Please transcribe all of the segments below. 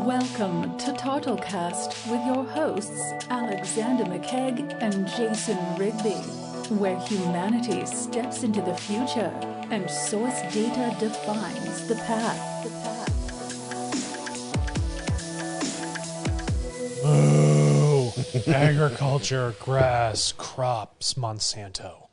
Welcome to TARTLEcast with your hosts Alexander McKegg and Jason Rigby, where humanity steps into the future and source data defines the path. Boo! Agriculture, grass, crops, Monsanto.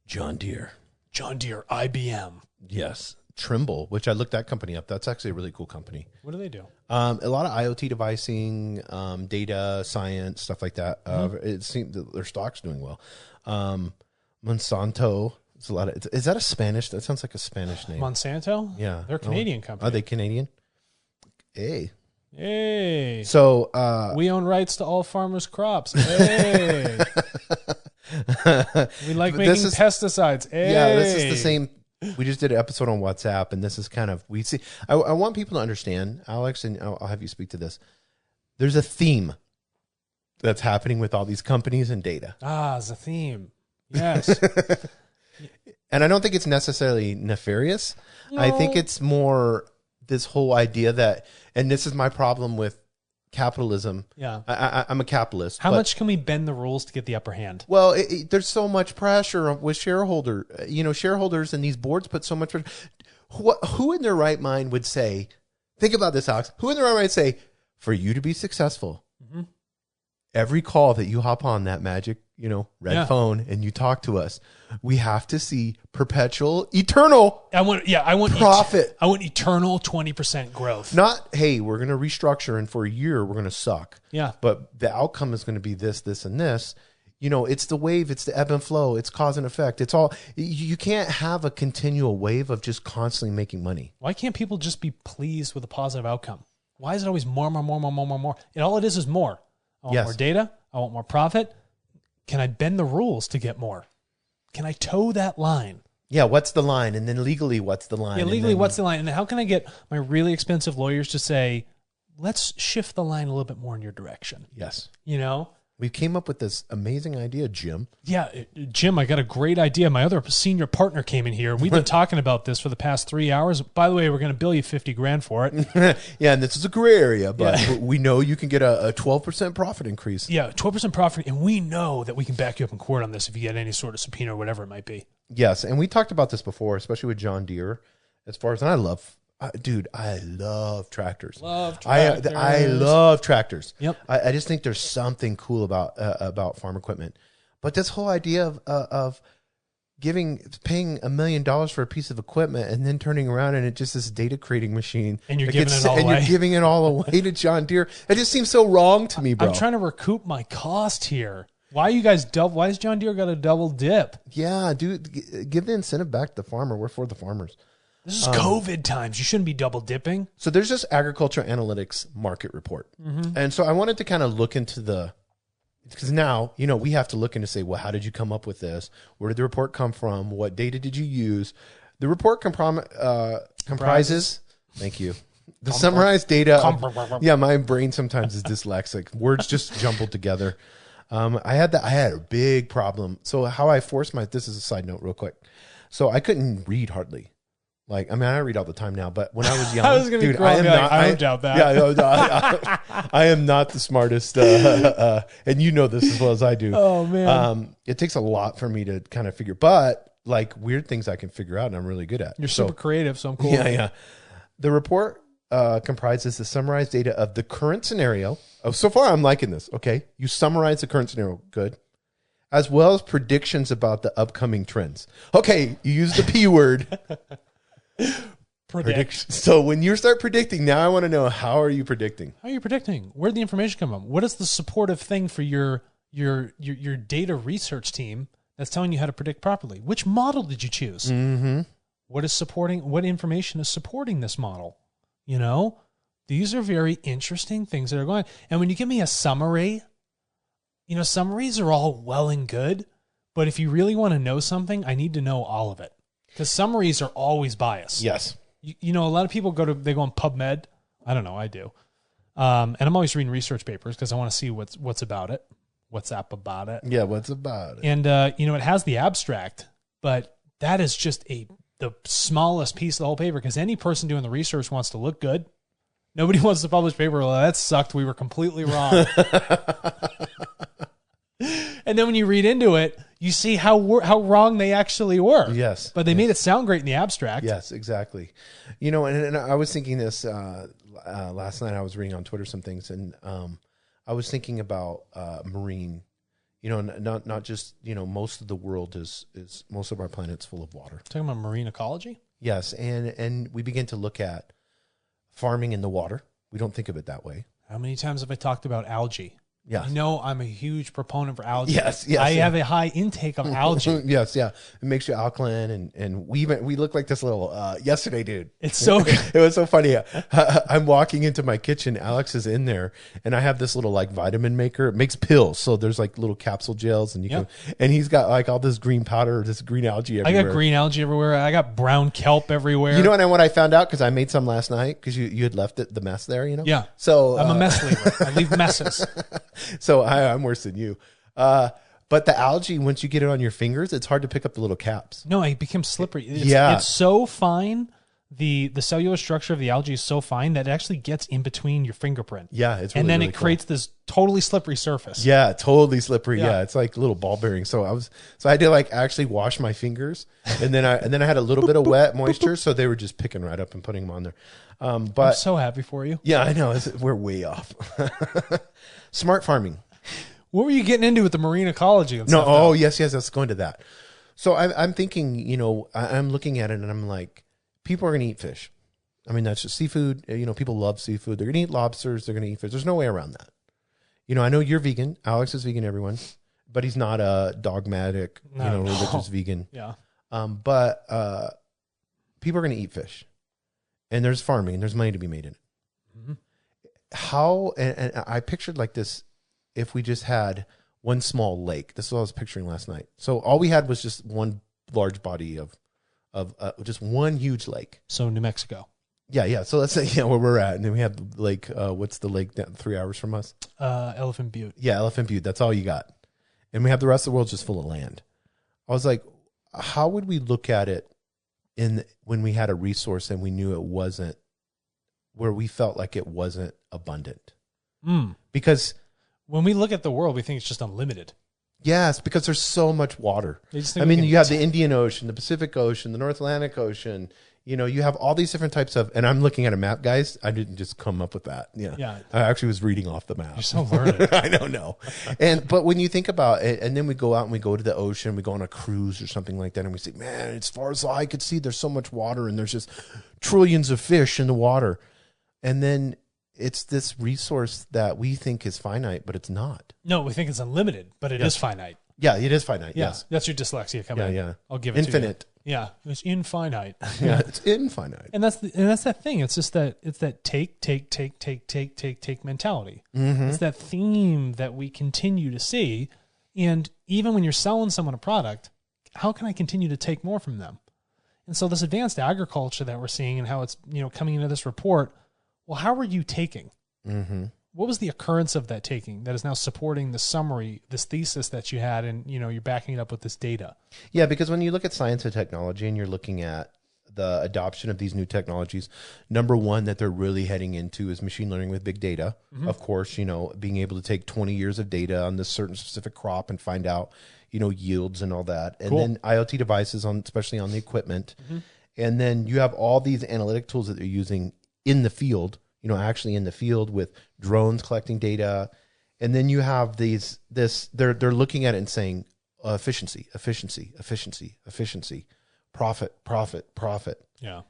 John Deere. John Deere, IBM. Yes. Trimble, which I looked that company up. That's actually a really cool company. What do they do? A lot of IoT devicing, data science, stuff like that. It seems that their stock's doing well. Monsanto. It's a lot of. Is that a Spanish? That sounds like a Spanish name. Monsanto? Yeah, they're a Canadian company. Are they Canadian? Hey. So we own rights to all farmers' crops. Hey. We like making pesticides. Hey. Yeah, this is the same. We just did an episode on WhatsApp, and this is kind of, we see, I want people to understand, Alex, and I'll have you speak to this. There's a theme that's happening with all these companies and data. It's a theme. Yes. And I don't think it's necessarily nefarious. No. I think it's more this whole idea that, and this is my problem with capitalism. Yeah. I'm a capitalist. How much can we bend the rules to get the upper hand? Well, there's so much pressure with shareholders and these boards put so much pressure. Who in their right mind would say, think about this, Alex, who in their right mind would say, for you to be successful, every call that you hop on that magic, red phone and you talk to us, we have to see perpetual, eternal profit. I want eternal 20% growth. Not, hey, we're going to restructure and for a year we're going to suck. Yeah. But the outcome is going to be this, this, and this. It's the wave, it's the ebb and flow, it's cause and effect. It's all, you can't have a continual wave of just constantly making money. Why can't people just be pleased with a positive outcome? Why is it always more? And all it is more. I want more data. I want more profit. Can I bend the rules to get more? Can I toe that line? Yeah, what's the line? And then legally, what's the line? Yeah, legally, what's the line? And then how can I get my really expensive lawyers to say, let's shift the line a little bit more in your direction? Yes. We came up with this amazing idea, Jim. Yeah, Jim, I got a great idea. My other senior partner came in here. We've been talking about this for the past 3 hours. By the way, we're going to bill you $50,000 for it. Yeah, and this is a gray area, but we know you can get a 12% profit increase. Yeah, 12% profit, and we know that we can back you up in court on this if you get any sort of subpoena or whatever it might be. Yes, and we talked about this before, especially with John Deere. And I love tractors. I love tractors. Yep. I just think there's something cool about farm equipment. But this whole idea of paying $1 million for a piece of equipment and then turning around and it's just this data creating machine. And you're giving it all away. And you're giving it all away to John Deere. It just seems so wrong to me, bro. I'm trying to recoup my cost here. Why has John Deere got a double dip? Yeah, dude, give the incentive back to the farmer. We're for the farmers. This is COVID times. You shouldn't be double dipping. So there's this agriculture analytics market report. And so I wanted to kind of look into because now, we have to look into say, well, how did you come up with this? Where did the report come from? What data did you use? The report comprises, thank you, the summarized data. Yeah, my brain sometimes is dyslexic. Words just jumbled together. I had a big problem. So how I forced this is a side note real quick. So I couldn't read hardly. I read all the time now, but when I was young, I was going to I don't doubt that. Yeah, I am not the smartest, and you know this as well as I do. Oh man, it takes a lot for me to kind of figure, but weird things I can figure out, and I'm really good at. You're super creative, so I'm cool. Yeah. The report comprises the summarized data of the current scenario. Oh, so far I'm liking this. Okay, you summarize the current scenario, good, as well as predictions about the upcoming trends. Okay, you use the P word. Predict. So when you start predicting, now I want to know, how are you predicting? How are you predicting? Where'd the information come from? What is the supportive thing for your data research team that's telling you how to predict properly? Which model did you choose? What information is supporting this model? These are very interesting things that are going on. And when you give me a summary, summaries are all well and good, but if you really want to know something, I need to know all of it. Because summaries are always biased. Yes. A lot of people go on PubMed. I don't know. I do. And I'm always reading research papers because I want to see what's about it. What's up about it. Yeah, what's about it. And, it has the abstract, but that is just the smallest piece of the whole paper because any person doing the research wants to look good. Nobody wants to publish paper. Well, that sucked. We were completely wrong. And then when you read into it, you see how wrong they actually were. Yes. But they made it sound great in the abstract. Yes, exactly. You know, and I was thinking this last night. I was reading on Twitter some things, and I was thinking about marine. You know, not just, you know, most of the world is most of our planet's full of water. Talking about marine ecology? Yes, and we begin to look at farming in the water. We don't think of it that way. How many times have I talked about algae? Yeah. You know, I'm a huge proponent for algae. Yes. I have a high intake of algae. Yes, yeah. It makes you alkaline, and we look like this little yesterday, dude. It's so good. It was so funny. I'm walking into my kitchen. Alex is in there, and I have this little like vitamin maker. It makes pills, so there's like little capsule gels, and you can. And he's got like all this green powder, this green algae everywhere. I got green algae everywhere. I got brown kelp everywhere. You know, and what I found out, because I made some last night, because you had left the mess there. You know. Yeah. So I'm a mess leaver. I leave messes. So I'm worse than you. But the algae, once you get it on your fingers, it's hard to pick up the little caps. No, it becomes slippery. It's so fine. The cellular structure of the algae is so fine that it actually gets in between your fingerprint. Yeah, it's really, and then really it cool. creates this totally slippery surface. Yeah, totally slippery. Yeah. Yeah, it's like little ball bearings. So I had to like actually wash my fingers, and then I had a little bit of wet moisture, so they were just picking right up and putting them on there. But I'm so happy for you. yeah, I know we're way off. Smart farming. What were you getting into with the marine ecology? And No, stuff, though? yes, let's go into that. So I'm thinking, you know, I'm looking at it and I'm like, people are going to eat fish. I mean, that's just seafood. You know, people love seafood. They're going to eat lobsters. They're going to eat fish. There's no way around that. You know, I know you're vegan. Alex is vegan, everyone. But he's not a dogmatic, religious vegan. Yeah. But people are going to eat fish. And there's farming and there's money to be made in it. Mm-hmm. How, and I pictured like this, if we just had one small lake. This is what I was picturing last night. So all we had was just one large body of just one huge lake. So New Mexico. Yeah. So let's say where we're at, and then we have lake. What's the lake down 3 hours from us? Elephant Butte. Yeah, Elephant Butte. That's all you got, and we have the rest of the world just full of land. I was like, how would we look at it when we had a resource and we knew it wasn't where we felt like it wasn't abundant? Because when we look at the world, we think it's just unlimited. Yes, because there's so much water. I mean, you have the Indian Ocean, the Pacific Ocean, the North Atlantic Ocean. You know, you have all these different types of, and I'm looking at a map, guys. I didn't just come up with that. Yeah. I actually was reading off the map. You're so learned. I don't know. But when you think about it, and then we go out and we go to the ocean, we go on a cruise or something like that, and we say, man, as far as the eye could see, there's so much water, and there's just trillions of fish in the water. And then it's this resource that we think is finite, but it's not. No, we think it's unlimited, but it is finite. Yeah, it is finite. Yeah, yes. That's your dyslexia coming in. Yeah. I'll give it Infinite. to you. Yeah, it's infinite. Yeah, it's infinite. And that's that thing. It's just that take mentality. Mm-hmm. It's that theme that we continue to see. And even when you're selling someone a product, how can I continue to take more from them? And so this advanced agriculture that we're seeing and how it's coming into this report. Well, how are you taking? Mm-hmm. What was the occurrence of that taking that is now supporting the summary, this thesis that you had, and you're backing it up with this data? Yeah, because when you look at science and technology and you're looking at the adoption of these new technologies, number one that they're really heading into is machine learning with big data. Mm-hmm. Of course, being able to take 20 years of data on this certain specific crop and find out, yields and all that. And then IoT devices especially on the equipment. Mm-hmm. And then you have all these analytic tools that they're using in the field, actually in the field with drones collecting data. And then you have they're looking at it and saying, efficiency, profit. Yeah.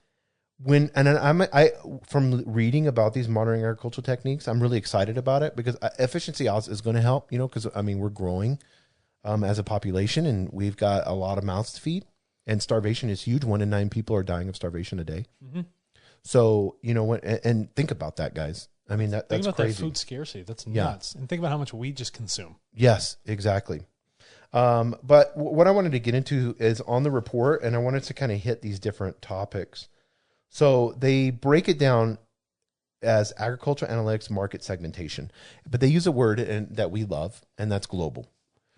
From reading about these modern agricultural techniques, I'm really excited about it because efficiency is going to help, because we're growing as a population and we've got a lot of mouths to feed, and starvation is huge. 1 in 9 people are dying of starvation a day. Mm-hmm. So, and think about that, guys. I mean, that's crazy. Think about that food scarcity. That's nuts. And think about how much we just consume. Yes, exactly. But what I wanted to get into is on the report, and I wanted to kind of hit these different topics. So they break it down as agriculture analytics market segmentation, but they use a word that we love, and that's global.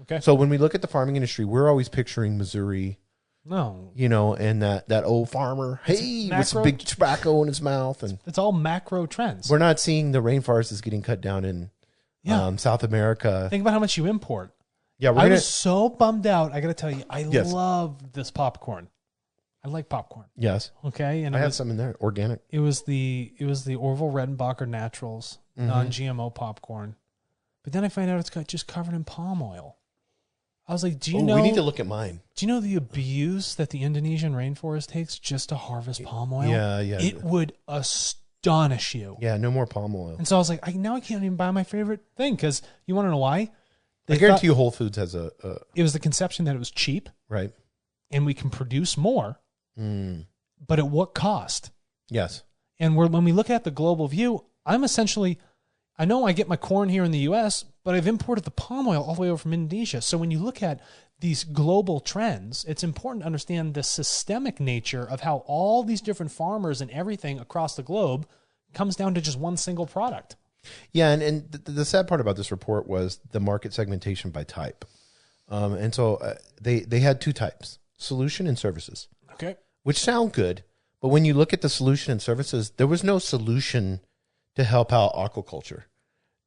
Okay. So when we look at the farming industry, we're always picturing Missouri, No. You know, and that old farmer, hey, with some big tobacco in his mouth. And it's all macro trends. We're not seeing the rainforest is getting cut down in South America. Think about how much you import. Yeah, I was so bummed out. I got to tell you, I love this popcorn. I like popcorn. Yes. Okay. And I had some in there, organic. It was the Orville Redenbacher Naturals, non-GMO popcorn. But then I find out it's got just covered in palm oil. I was like, do you know? We need to look at mine. Do you know the abuse that the Indonesian rainforest takes just to harvest palm oil? Yeah, yeah. It would astonish you. Yeah, no more palm oil. And so I was like, now I can't even buy my favorite thing because you want to know why? I guarantee you Whole Foods has a... It was the conception that it was cheap. Right. And we can produce more. But at what cost? Yes. And when we look at the global view, I'm essentially... I know I get my corn here in the U.S., but I've imported the palm oil all the way over from Indonesia. So when you look at these global trends, it's important to understand the systemic nature of how all these different farmers and everything across the globe comes down to just one single product. Yeah, and the sad part about this report was the market segmentation by type. And so they had two types, solution and services. Okay. Which sound good, but when you look at the solution and services, there was no solution to help out aquaculture.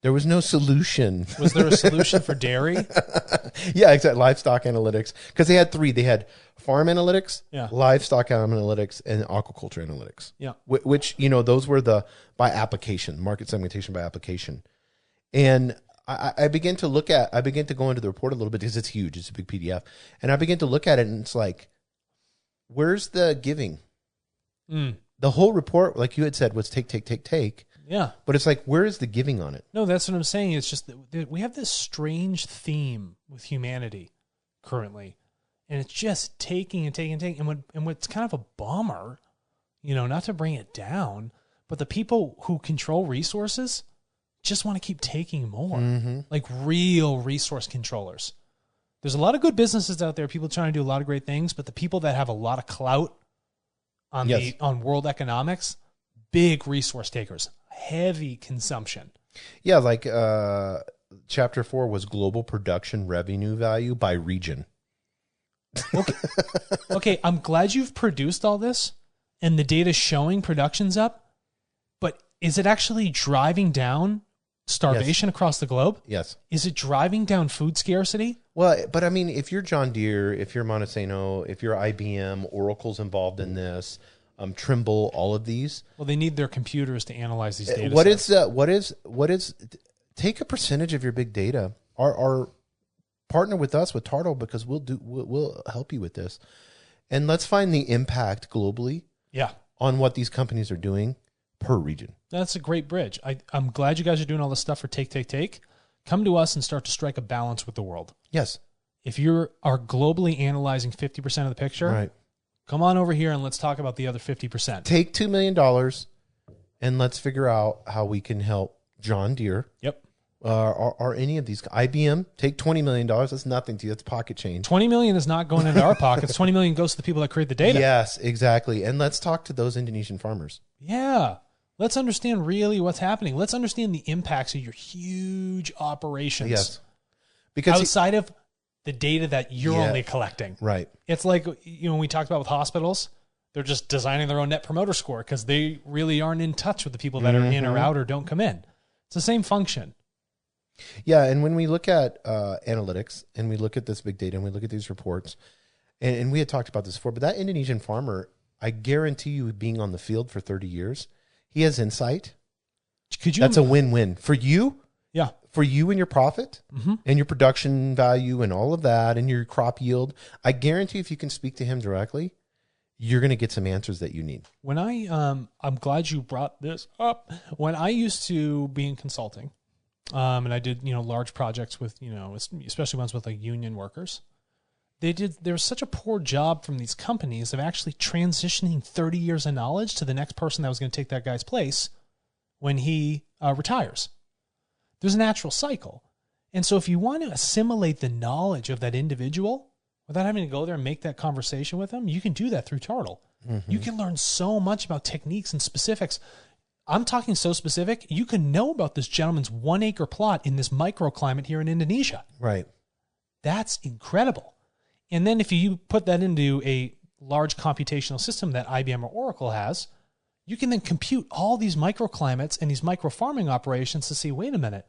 There was no solution. Was there a solution for dairy? Yeah, exactly. Livestock analytics. Because they had three. They had farm analytics, livestock analytics, and aquaculture analytics. Yeah. Which, you know, those were the by application, market segmentation by application. And I begin to go into the report a little bit because it's huge. It's a big PDF. And I begin to look at it and it's like, where's the giving? The whole report, like you had said, was take. Yeah. But it's like, where is the giving on it? No, that's what I'm saying. It's just that we have this strange theme with humanity currently. And it's just taking and taking. And what's kind of a bummer, you know, not to bring it down, but the people who control resources just want to keep taking more. Like real resource controllers. There's a lot of good businesses out there, people trying to do a lot of great things, but the people that have a lot of clout on world economics, big resource takers. Heavy consumption. Yeah, like chapter 4 was global production revenue value by region. Okay, I'm glad you've produced all this and the data's showing production's up, but is it actually driving down starvation across the globe? Yes. Is it driving down food scarcity? Well, but I mean, if you're John Deere, if you're Monsanto, if you're IBM, Oracle's involved in this, Trimble, all of these. Well, they need their computers to analyze these data. What is? Take a percentage of your big data. Our partner with us with TARTLE because we'll help you with this, and let's find the impact globally. Yeah. On what these companies are doing per region. That's a great bridge. I'm glad you guys are doing all this stuff for take. Come to us and start to strike a balance with the world. Yes. If you are globally analyzing 50% of the picture, right. Come on over here and let's talk about the other 50%. Take $2 million and let's figure out how we can help John Deere. Yep. Or any of these. IBM, take $20 million. That's nothing to you. That's pocket change. $20 million is not going into our pockets. $20 million goes to the people that create the data. Yes, exactly. And let's talk to those Indonesian farmers. Yeah. Let's understand really what's happening. Let's understand the impacts of your huge operations. Yes. Because outside of the data that you're only collecting. Right. It's like, you know, when we talked about with hospitals, they're just designing their own net promoter score because they really aren't in touch with the people that are in or out or don't come in. It's the same function. Yeah. And when we look at analytics and we look at this big data and we look at these reports, and we had talked about this before, but that Indonesian farmer, I guarantee you being on the field for 30 years, he has insight. That's a win-win for you. Yeah. For you and your profit and your production value and all of that and your crop yield. I guarantee if you can speak to him directly, you're going to get some answers that you need. When I'm glad you brought this up. When I used to be in consulting, and I did, large projects with, especially ones with like union workers, there was such a poor job from these companies of actually transitioning 30 years of knowledge to the next person that was going to take that guy's place when he retires. There's a natural cycle. And so if you want to assimilate the knowledge of that individual without having to go there and make that conversation with them, you can do that through TARTLE. You can learn so much about techniques and specifics. I'm talking so specific, you can know about this gentleman's 1 acre plot in this microclimate here in Indonesia. Right. That's incredible. And then if you put that into a large computational system that IBM or Oracle has, you can then compute all these microclimates and these micro farming operations to see, wait a minute,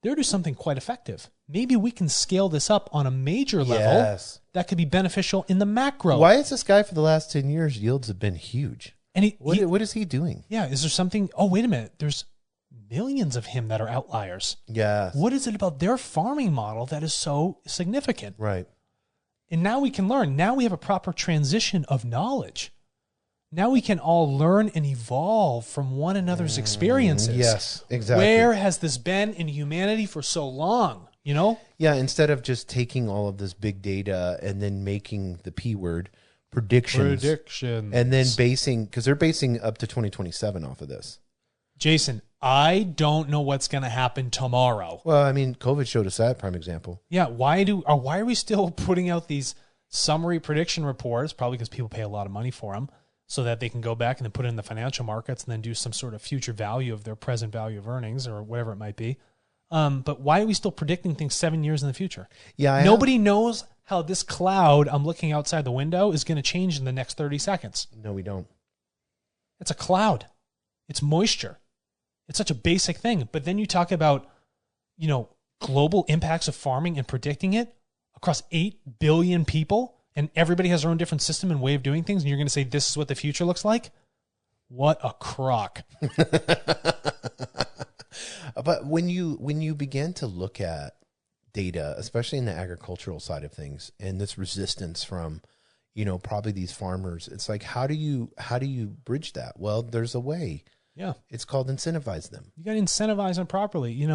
they're doing something quite effective. Maybe we can scale this up on a major level that could be beneficial in the macro. Why is this guy for the last 10 years, yields have been huge? And what is he doing? Yeah, is there something? Oh, wait a minute. There's millions of him that are outliers. Yeah. What is it about their farming model that is so significant? Right. And now we can learn. Now we have a proper transition of knowledge. Now we can all learn and evolve from one another's experiences. Yes, exactly. Where has this been in humanity for so long? You know? Yeah, instead of just taking all of this big data and then making the P word predictions. And then basing, because they're basing up to 2027 off of this. Jason, I don't know what's going to happen tomorrow. Well, I mean, COVID showed us that, prime example. Yeah, why are we still putting out these summary prediction reports? Probably because people pay a lot of money for them, so that they can go back and then put it in the financial markets and then do some sort of future value of their present value of earnings or whatever it might be. But why are we still predicting things 7 years in the future? Yeah, Nobody knows how this cloud I'm looking outside the window is going to change in the next 30 seconds. No, we don't. It's a cloud. It's moisture. It's such a basic thing. But then you talk about, global impacts of farming and predicting it across 8 billion people, and everybody has their own different system and way of doing things, and you're going to say this is what the future looks like? What a crock. But when you begin to look at data, especially in the agricultural side of things, and this resistance from, probably these farmers, it's like, how do you bridge that? Well, there's a way. Yeah. It's called incentivize them. You got to incentivize them properly.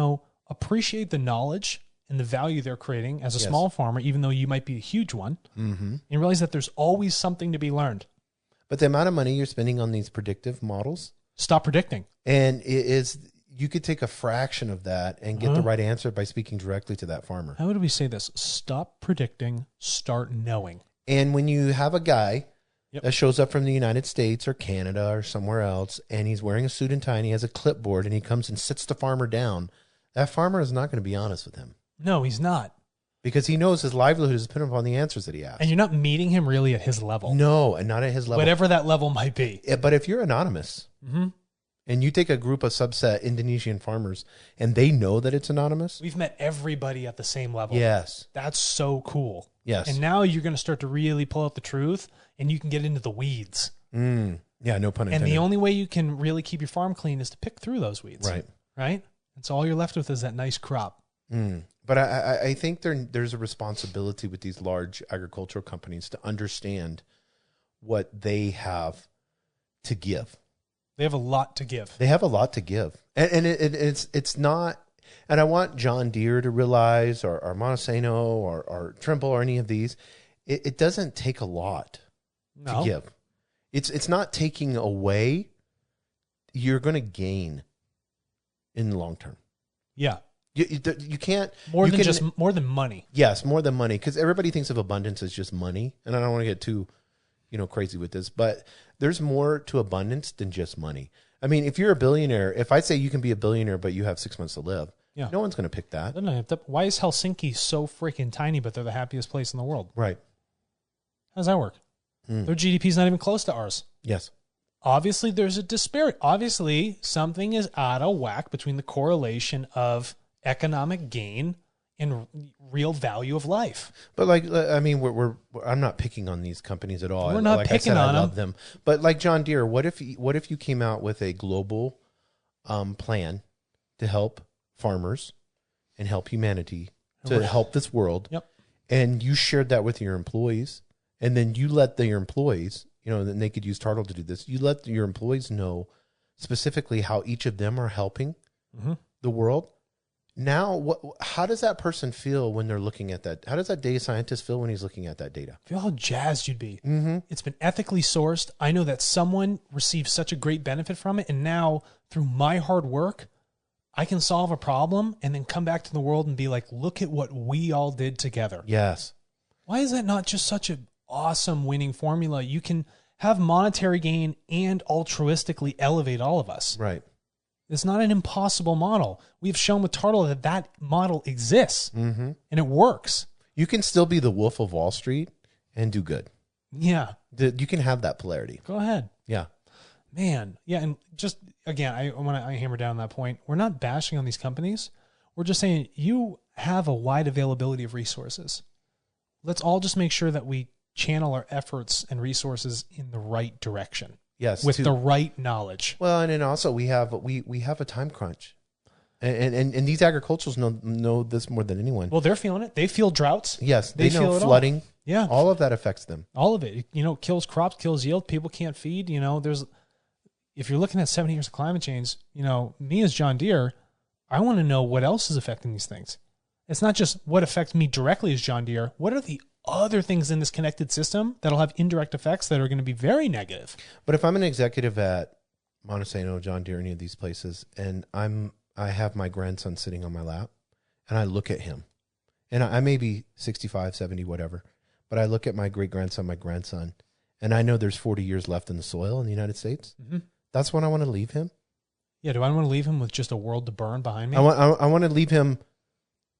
Appreciate the knowledge and the value they're creating as a small farmer, even though you might be a huge one, and realize that there's always something to be learned. But the amount of money you're spending on these predictive models, stop predicting. And you could take a fraction of that and get the right answer by speaking directly to that farmer. How would we say this? Stop predicting, start knowing. And when you have a guy that shows up from the United States or Canada or somewhere else, and he's wearing a suit and tie and he has a clipboard and he comes and sits the farmer down, that farmer is not going to be honest with him. No, he's not. Because he knows his livelihood is dependent upon the answers that he asks. And you're not meeting him really at his level. No, and not at his level. Whatever that level might be. But if you're anonymous, and you take a group of subset Indonesian farmers, and they know that it's anonymous. We've met everybody at the same level. Yes. That's so cool. Yes. And now you're going to start to really pull out the truth, and you can get into the weeds. Yeah, no pun intended. And the only way you can really keep your farm clean is to pick through those weeds. Right. Right? And so all you're left with is that nice crop. But I think there's a responsibility with these large agricultural companies to understand what they have to give. They have a lot to give. They have a lot to give. And it's not, and I want John Deere to realize, or Monsanto, or Trimble, or any of these, it doesn't take a lot to give. It's not taking away. You're going to gain in the long term. Yeah. You can't more than money. Yes, more than money, because everybody thinks of abundance as just money, and I don't want to get too, crazy with this, but there's more to abundance than just money. I mean, if you're a billionaire, if I say you can be a billionaire but you have 6 months to live, no one's going to pick that. Why is Helsinki so freaking tiny, but they're the happiest place in the world? Right. How does that work? Their GDP is not even close to ours. Yes. Obviously, there's a disparity. Obviously, something is out of whack between the correlation of economic gain and real value of life. But I'm not picking on these companies at all. We're not picking on them. I love them. But like John Deere, what if you came out with a global plan to help farmers and help humanity, to help this world, and you shared that with your employees, and then you let your employees, then they could use TARTLE to do this. You let your employees know specifically how each of them are helping the world. Now, how does that person feel when they're looking at that? How does that data scientist feel when he's looking at that data? Feel how jazzed you'd be. It's been ethically sourced. I know that someone received such a great benefit from it, and now through my hard work, I can solve a problem and then come back to the world and be like, look at what we all did together. Yes. Why is that not just such an awesome winning formula? You can have monetary gain and altruistically elevate all of us. Right. It's not an impossible model. We've shown with TARTLE that model exists and it works. You can still be the Wolf of Wall Street and do good. Yeah. You can have that polarity. Go ahead. Yeah. Man. Yeah. And just, again, I want to hammer down that point. We're not bashing on these companies. We're just saying you have a wide availability of resources. Let's all just make sure that we channel our efforts and resources in the right direction. Yes. With the right knowledge. Well, and then also we have a time crunch. And these agriculturals know this more than anyone. Well, they're feeling it. They feel droughts. Yes. They know feel flooding. All. Yeah. All of that affects them. All of it. Kills crops, kills yield. People can't feed. If you're looking at 70 years of climate change, me as John Deere, I want to know what else is affecting these things. It's not just what affects me directly as John Deere. What are the other things in this connected system that'll have indirect effects that are going to be very negative? But if I'm an executive at Monsanto, John Deere, any of these places, and I have my grandson sitting on my lap, and I look at him, and I may be 65, 70, whatever, but I look at my great-grandson, my grandson, and I know there's 40 years left in the soil in the United States. Mm-hmm. That's when I want to leave him. Yeah, do I want to leave him with just a world to burn behind me? I want to leave him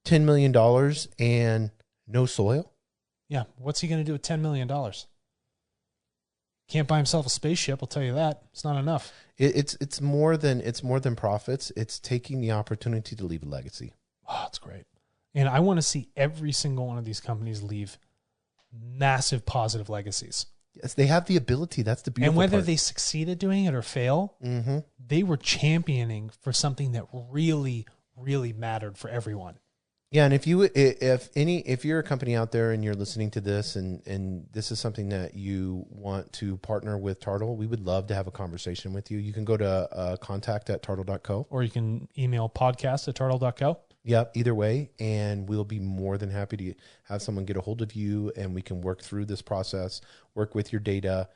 $10 million and no soil. Yeah, what's he going to do with $10 million? Can't buy himself a spaceship, I'll tell you that. It's not enough. It's more than profits. It's taking the opportunity to leave a legacy. Oh, that's great. And I want to see every single one of these companies leave massive positive legacies. Yes, they have the ability. That's the beautiful And whether part. they succeed at doing it or fail, they were championing for something that really, really mattered for everyone. Yeah, and if you're a company out there and you're listening to this and this is something that you want to partner with TARTLE, we would love to have a conversation with you. You can go to contact@tartle.co. Or you can email podcast@tartle.co. Yep, either way, and we'll be more than happy to have someone get a hold of you, and we can work through this process, work with your data,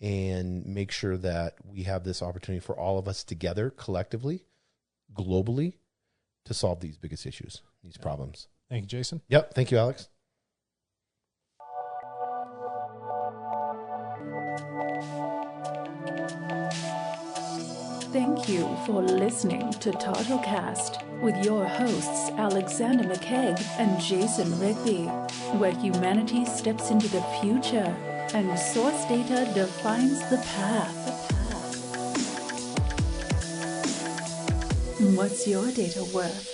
and make sure that we have this opportunity for all of us together, collectively, globally, to solve these biggest issues, these problems. Thank you, Jason. Yep, thank you, Alex. Thank you for listening to TartleCast with your hosts Alexander McKegg and Jason Rigby, where humanity steps into the future and source data defines the path. What's your data worth?